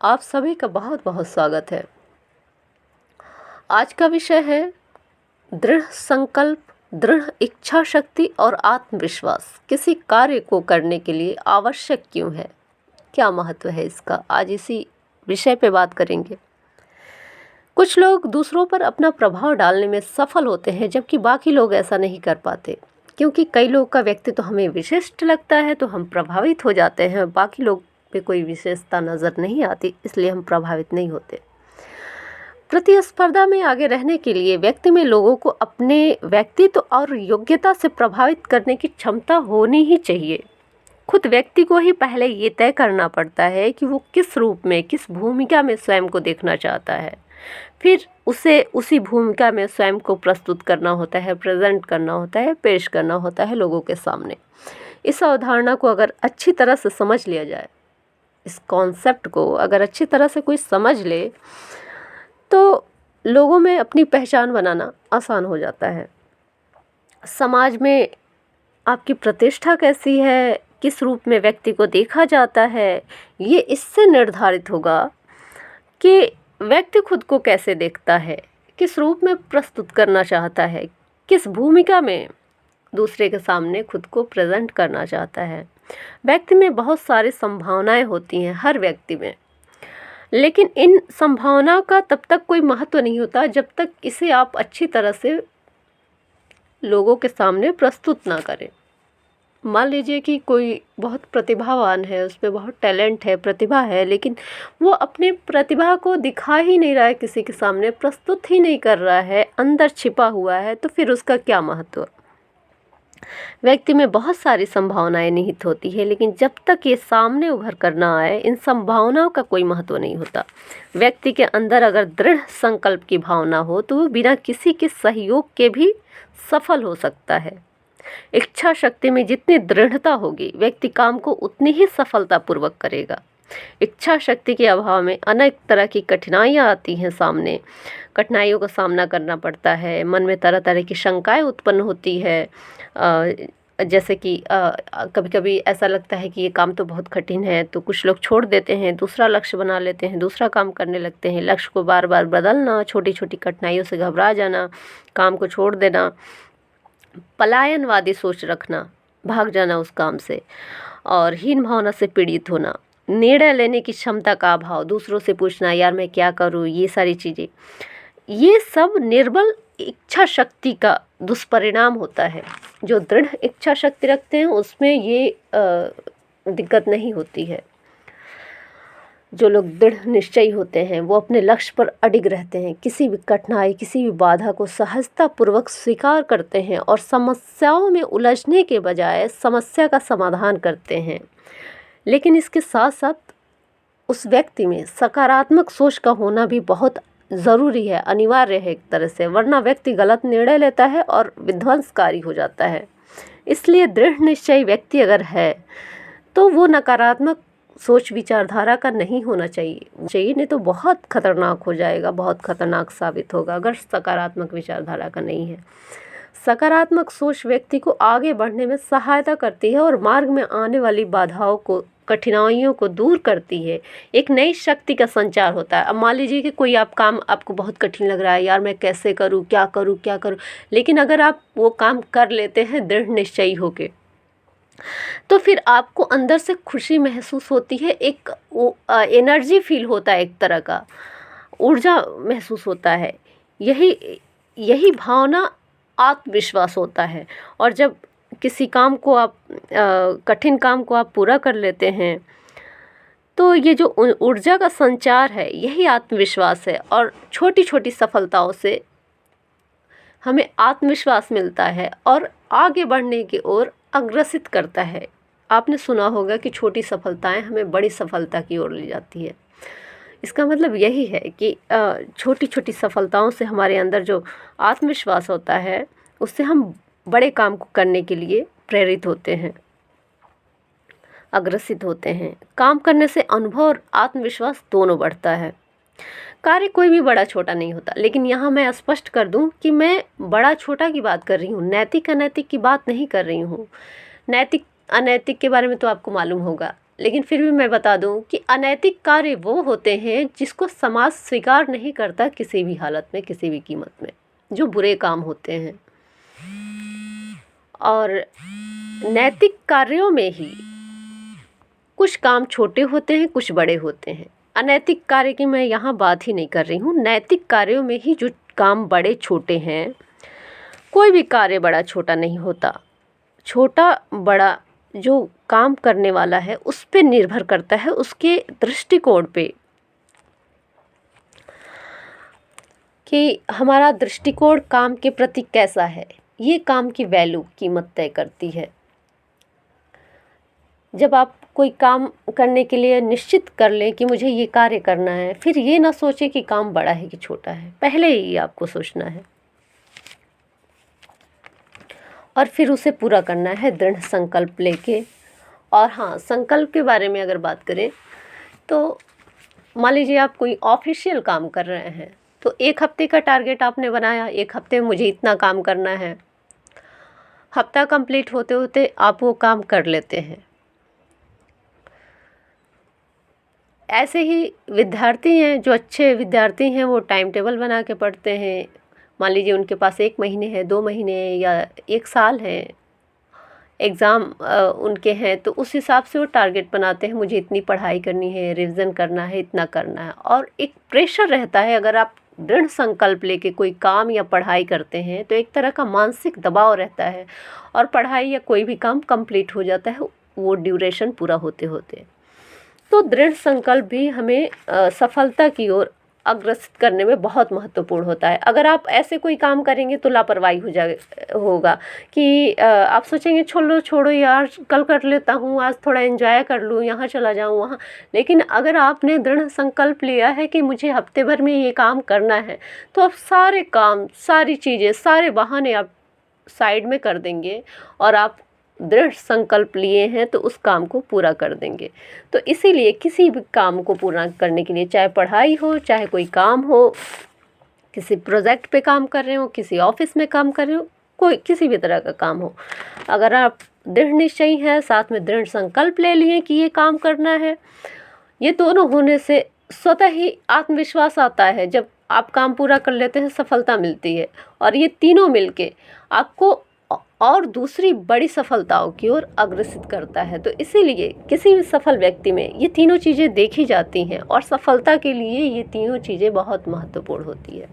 आप सभी का बहुत बहुत स्वागत है। आज का विषय है दृढ़ संकल्प, दृढ़ इच्छा शक्ति और आत्मविश्वास किसी कार्य को करने के लिए आवश्यक क्यों है, क्या महत्व है इसका। आज इसी विषय पे बात करेंगे। कुछ लोग दूसरों पर अपना प्रभाव डालने में सफल होते हैं, जबकि बाकी लोग ऐसा नहीं कर पाते। क्योंकि कई लोग का व्यक्तित्व हमें विशिष्ट लगता है तो हम प्रभावित हो जाते हैं, बाकी लोग पे कोई विशेषता नज़र नहीं आती, इसलिए हम प्रभावित नहीं होते। प्रतिस्पर्धा में आगे रहने के लिए व्यक्ति में लोगों को अपने व्यक्तित्व और योग्यता से प्रभावित करने की क्षमता होनी ही चाहिए। खुद व्यक्ति को ही पहले ये तय करना पड़ता है कि वो किस रूप में, किस भूमिका में स्वयं को देखना चाहता है। फिर उसे उसी भूमिका में स्वयं को प्रस्तुत करना होता है, प्रेजेंट करना होता है, पेश करना होता है लोगों के सामने। इस अवधारणा को अगर अच्छी तरह से समझ लिया जाए, इस कॉन्सेप्ट को अगर अच्छी तरह से कोई समझ ले तो लोगों में अपनी पहचान बनाना आसान हो जाता है। समाज में आपकी प्रतिष्ठा कैसी है, किस रूप में व्यक्ति को देखा जाता है, ये इससे निर्धारित होगा कि व्यक्ति खुद को कैसे देखता है, किस रूप में प्रस्तुत करना चाहता है, किस भूमिका में दूसरे के सामने खुद को प्रेजेंट करना चाहता है। व्यक्ति में बहुत सारी संभावनाएं होती हैं, हर व्यक्ति में, लेकिन इन संभावनाओं का तब तक कोई महत्व नहीं होता जब तक इसे आप अच्छी तरह से लोगों के सामने प्रस्तुत ना करें। मान लीजिए कि कोई बहुत प्रतिभावान है, उसमें बहुत टैलेंट है, प्रतिभा है, लेकिन वो अपने प्रतिभा को दिखा ही नहीं रहा है, किसी के सामने प्रस्तुत ही नहीं कर रहा है, अंदर छिपा हुआ है, तो फिर उसका क्या महत्व। व्यक्ति में बहुत सारी संभावनाएं निहित होती है, लेकिन जब तक ये सामने उभर कर ना आए, इन संभावनाओं का कोई महत्व नहीं होता। व्यक्ति के अंदर अगर दृढ़ संकल्प की भावना हो तो वो बिना किसी के सहयोग के भी सफल हो सकता है। इच्छा शक्ति में जितनी दृढ़ता होगी, व्यक्ति काम को उतनी ही सफलतापूर्वक करेगा। इच्छा शक्ति के अभाव में अनेक तरह की कठिनाइयाँ आती हैं सामने, कठिनाइयों का सामना करना पड़ता है, मन में तरह तरह की शंकाएं उत्पन्न होती है। जैसे कि कभी कभी ऐसा लगता है कि ये काम तो बहुत कठिन है, तो कुछ लोग छोड़ देते हैं, दूसरा लक्ष्य बना लेते हैं, दूसरा काम करने लगते हैं। लक्ष्य को बार बार बदलना, छोटी छोटी कठिनाइयों से घबरा जाना, काम को छोड़ देना, पलायनवादी सोच रखना, भाग जाना उस काम से, और हीन भावना से पीड़ित होना, निर्णय लेने की क्षमता का अभाव, दूसरों से पूछना यार मैं क्या करूँ, ये सारी चीज़ें, ये सब निर्बल इच्छा शक्ति का दुष्परिणाम होता है। जो दृढ़ इच्छा शक्ति रखते हैं उसमें ये दिक्कत नहीं होती है। जो लोग दृढ़ निश्चयी होते हैं वो अपने लक्ष्य पर अडिग रहते हैं, किसी भी कठिनाई, किसी भी बाधा को सहजतापूर्वक स्वीकार करते हैं और समस्याओं में उलझने के बजाय समस्या का समाधान करते हैं। लेकिन इसके साथ साथ उस व्यक्ति में सकारात्मक सोच का होना भी बहुत ज़रूरी है, अनिवार्य है एक तरह से, वरना व्यक्ति गलत निर्णय लेता है और विध्वंसकारी हो जाता है। इसलिए दृढ़ निश्चयी व्यक्ति अगर है तो वो नकारात्मक सोच विचारधारा का नहीं होना चाहिए, नहीं तो बहुत खतरनाक हो जाएगा, बहुत खतरनाक साबित होगा अगर सकारात्मक विचारधारा का नहीं है। सकारात्मक सोच व्यक्ति को आगे बढ़ने में सहायता करती है और मार्ग में आने वाली बाधाओं को, कठिनाइयों को दूर करती है। एक नई शक्ति का संचार होता है। अब मान लीजिए कि कोई काम आपको बहुत कठिन लग रहा है, यार मैं कैसे करूँ, क्या करूँ क्या करूँ, लेकिन अगर आप वो काम कर लेते हैं दृढ़ निश्चयी होके, तो फिर आपको अंदर से खुशी महसूस होती है, एक एनर्जी फील होता है, एक तरह का ऊर्जा महसूस होता है। यही भावना आत्मविश्वास होता है। और जब किसी काम को आप कठिन काम को आप पूरा कर लेते हैं तो ये जो ऊर्जा का संचार है यही आत्मविश्वास है, और छोटी छोटी सफलताओं से हमें आत्मविश्वास मिलता है और आगे बढ़ने की ओर अग्रसित करता है। आपने सुना होगा कि छोटी सफलताएं हमें बड़ी सफलता की ओर ले जाती है। इसका मतलब यही है कि छोटी छोटी सफलताओं से हमारे अंदर जो आत्मविश्वास होता है उससे हम बड़े काम को करने के लिए प्रेरित होते हैं, अग्रसित होते हैं। काम करने से अनुभव और आत्मविश्वास दोनों बढ़ता है। कार्य कोई भी बड़ा छोटा नहीं होता, लेकिन यहाँ मैं स्पष्ट कर दूँ कि मैं बड़ा छोटा की बात कर रही हूँ, नैतिक अनैतिक की बात नहीं कर रही हूँ। नैतिक अनैतिक के बारे में तो आपको मालूम होगा, लेकिन फिर भी मैं बता दूं कि अनैतिक कार्य वो होते हैं जिसको समाज स्वीकार नहीं करता किसी भी हालत में, किसी भी कीमत में, जो बुरे काम होते हैं। और नैतिक कार्यों में ही कुछ काम छोटे होते हैं, कुछ बड़े होते हैं। अनैतिक कार्य की मैं यहाँ बात ही नहीं कर रही हूँ। नैतिक कार्यों में ही जो काम बड़े छोटे हैं, कोई भी कार्य बड़ा छोटा नहीं होता। छोटा बड़ा जो काम करने वाला है उस पे निर्भर करता है, उसके दृष्टिकोण पे, कि हमारा दृष्टिकोण काम के प्रति कैसा है। ये काम की वैल्यू, कीमत तय करती है। जब आप कोई काम करने के लिए निश्चित कर लें कि मुझे ये कार्य करना है, फिर ये ना सोचें कि काम बड़ा है कि छोटा है, पहले ही आपको सोचना है और फिर उसे पूरा करना है दृढ़ संकल्प लेके। और हाँ, संकल्प के बारे में अगर बात करें तो मान लीजिए आप कोई ऑफिशियल काम कर रहे हैं, तो 1 हफ्ते का टारगेट आपने बनाया, 1 हफ्ते में मुझे इतना काम करना है। हफ्ता कंप्लीट होते होते आप वो काम कर लेते हैं। ऐसे ही विद्यार्थी हैं, जो अच्छे विद्यार्थी हैं, वो टाइम टेबल बना के पढ़ते हैं। मान लीजिए उनके पास 1 महीने है, 2 महीने या 1 साल है, एग्ज़ाम उनके हैं, तो उस हिसाब से वो टारगेट बनाते हैं, मुझे इतनी पढ़ाई करनी है, रिवीजन करना है, इतना करना है। और एक प्रेशर रहता है। अगर आप दृढ़ संकल्प लेके कोई काम या पढ़ाई करते हैं तो एक तरह का मानसिक दबाव रहता है और पढ़ाई या कोई भी काम कंप्लीट हो जाता है वो ड्यूरेशन पूरा होते होते। तो दृढ़ संकल्प भी हमें सफलता की ओर अग्रसर करने में बहुत महत्वपूर्ण होता है। अगर आप ऐसे कोई काम करेंगे तो लापरवाही होगा कि आप सोचेंगे छोड़ो यार, कल कर लेता हूँ, आज थोड़ा एंजॉय कर लूँ, यहाँ चला जाऊँ वहाँ। लेकिन अगर आपने दृढ़ संकल्प लिया है कि मुझे हफ्ते भर में ये काम करना है, तो आप सारे काम, सारी चीज़ें, सारे बहाने आप साइड में कर देंगे और आप दृढ़ संकल्प लिए हैं तो उस काम को पूरा कर देंगे। तो इसीलिए किसी भी काम को पूरा करने के लिए, चाहे पढ़ाई हो, चाहे कोई काम हो, किसी प्रोजेक्ट पे काम कर रहे हो, किसी ऑफिस में काम कर रहे हो, कोई किसी भी तरह का काम हो, अगर आप दृढ़ निश्चयी हैं, साथ में दृढ़ संकल्प ले लिए कि ये काम करना है, ये दोनों होने से स्वतः ही आत्मविश्वास आता है। जब आप काम पूरा कर लेते हैं, सफलता मिलती है और ये तीनों मिलके आपको और दूसरी बड़ी सफलताओं की ओर अग्रसित करता है। तो इसीलिए किसी भी सफल व्यक्ति में ये तीनों चीज़ें देखी जाती हैं और सफलता के लिए ये तीनों चीज़ें बहुत महत्वपूर्ण होती है।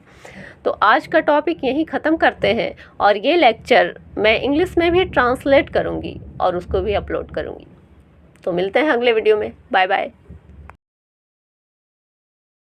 तो आज का टॉपिक यहीं ख़त्म करते हैं और ये लेक्चर मैं इंग्लिश में भी ट्रांसलेट करूँगी और उसको भी अपलोड करूँगी। तो मिलते हैं अगले वीडियो में। Bye bye.